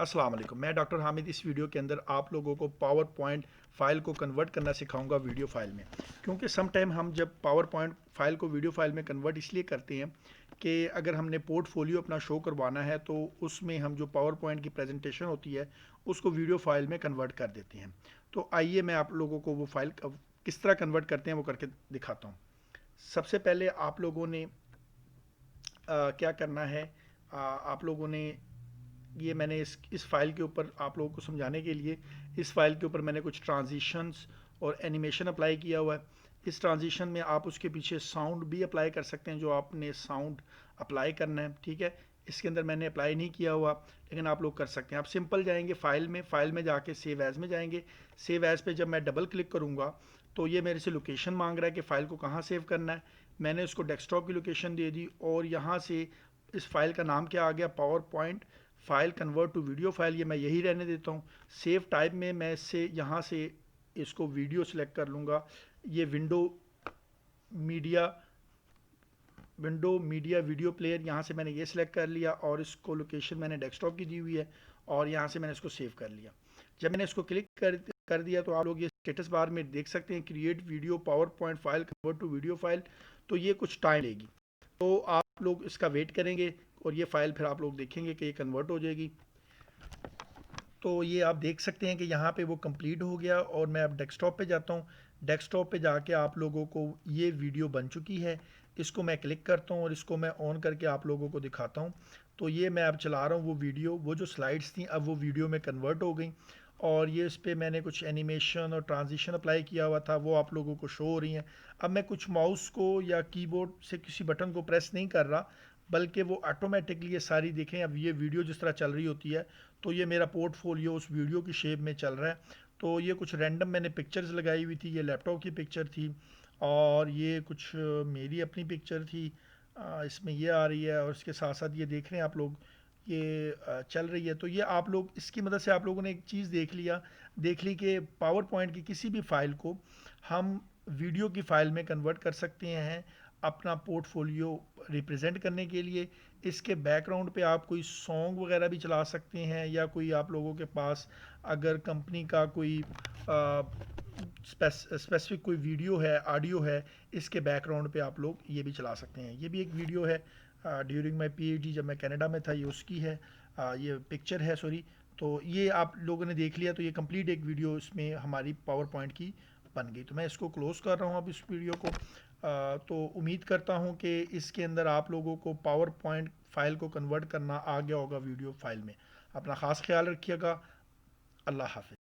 अस्सलाम वालेकुम। मैं डॉक्टर हामिद इस वीडियो के अंदर आप लोगों को पावर पॉइंट फ़ाइल को कन्वर्ट करना सिखाऊंगा वीडियो फाइल में। क्योंकि सम टाइम हम जब पावर पॉइंट फ़ाइल को वीडियो फाइल में कन्वर्ट इसलिए करते हैं कि अगर हमने पोर्टफोलियो अपना शो करवाना है तो उसमें हम जो पावर पॉइंट की प्रेजेंटेशन होती है उसको वीडियो फाइल में कन्वर्ट कर देते हैं। तो आइए मैं आप लोगों को वो फाइल किस तरह कन्वर्ट करते हैं वो करके दिखाता हूँ। सबसे पहले आप लोगों ने क्या करना है, आप लोगों ने ये मैंने इस फाइल के ऊपर आप लोगों को समझाने के लिए इस फाइल के ऊपर मैंने कुछ ट्रांजिशंस और एनिमेशन अप्लाई किया हुआ है। इस ट्रांजिशन में आप उसके पीछे साउंड भी अप्लाई कर सकते हैं, जो आपने साउंड अप्लाई करना है, ठीक है। इसके अंदर मैंने अप्लाई नहीं किया हुआ, लेकिन आप लोग कर सकते हैं। आप सिंपल जाएंगे फाइल में जाके सेव एज़ में जाएंगे। सेव एज़ पे जब मैं डबल क्लिक करूँगा तो ये मेरे से लोकेशन मांग रहा है कि फ़ाइल को कहाँ सेव करना है। मैंने उसको डेस्कटॉप की लोकेशन दे दी और यहाँ से इस फाइल का नाम क्या आ गया, PowerPoint file convert to video file, ये मैं यही रहने देता हूँ। सेव टाइप में मैं इससे यहाँ से इसको वीडियो सेलेक्ट कर लूँगा। ये media window media video player, यहाँ से मैंने ये सिलेक्ट कर लिया और इसको लोकेशन मैंने डेस्कटॉप की दी हुई है और यहाँ से मैंने इसको सेव कर लिया। जब मैंने इसको क्लिक कर दिया तो आप लोग ये स्टेटस बार में देख सकते हैं, create video PowerPoint file convert to video file. तो ये कुछ टाइम लेगी, तो आप लोग इसका वेट करेंगे और ये फ़ाइल फिर आप लोग देखेंगे कि ये कन्वर्ट हो जाएगी। तो ये आप देख सकते हैं कि यहाँ पे वो कंप्लीट हो गया और मैं अब डेस्कटॉप पे जाता हूँ। डेस्कटॉप पे जाके आप लोगों को ये वीडियो बन चुकी है, इसको मैं क्लिक करता हूँ और इसको मैं ऑन करके आप लोगों को दिखाता हूँ। तो ये मैं अब चला रहा हूँ वो वीडियो, वो जो स्लाइड्स थी अब वो वीडियो में कन्वर्ट हो गई और ये इस पर मैंने कुछ एनिमेशन और ट्रांजिशन अप्लाई किया हुआ था, वो आप लोगों को शो हो रही हैं। अब मैं कुछ माउस को या कीबोर्ड से किसी बटन को प्रेस नहीं कर रहा, बल्कि वो ऑटोमेटिकली ये सारी देखें। अब ये वीडियो जिस तरह चल रही होती है तो ये मेरा पोर्टफोलियो उस वीडियो की शेप में चल रहा है। तो ये कुछ रैंडम मैंने पिक्चर्स लगाई हुई थी, ये लैपटॉप की पिक्चर थी और ये कुछ मेरी अपनी पिक्चर थी, इसमें ये आ रही है और इसके साथ साथ ये देख रहे हैं आप लोग ये चल रही है। तो ये आप लोग इसकी मदद से आप लोगों ने एक चीज़ देख ली कि पावर पॉइंट की किसी भी फाइल को हम वीडियो की फाइल में कन्वर्ट कर सकते हैं अपना पोर्टफोलियो रिप्रेजेंट करने के लिए। इसके बैकग्राउंड पे आप कोई सॉन्ग वगैरह भी चला सकते हैं या कोई आप लोगों के पास अगर कंपनी का कोई स्पेसिफिक कोई वीडियो है, ऑडियो है, इसके बैकग्राउंड पे आप लोग ये भी चला सकते हैं। ये भी एक वीडियो है ड्यूरिंग माय पीएचडी, जब मैं कनाडा में था, ये उसकी है, ये पिक्चर है सॉरी। तो ये आप लोगों ने देख लिया, तो ये कंप्लीट एक वीडियो इसमें हमारी पावर पॉइंट की बन गई। तो मैं इसको क्लोज़ कर रहा हूँ अब इस वीडियो को। तो उम्मीद करता हूँ कि इसके अंदर आप लोगों को पावर पॉइंट फाइल को कन्वर्ट करना आ गया होगा वीडियो फाइल में। अपना ख़ास ख्याल रखिएगा। अल्लाह हाफ़िज़।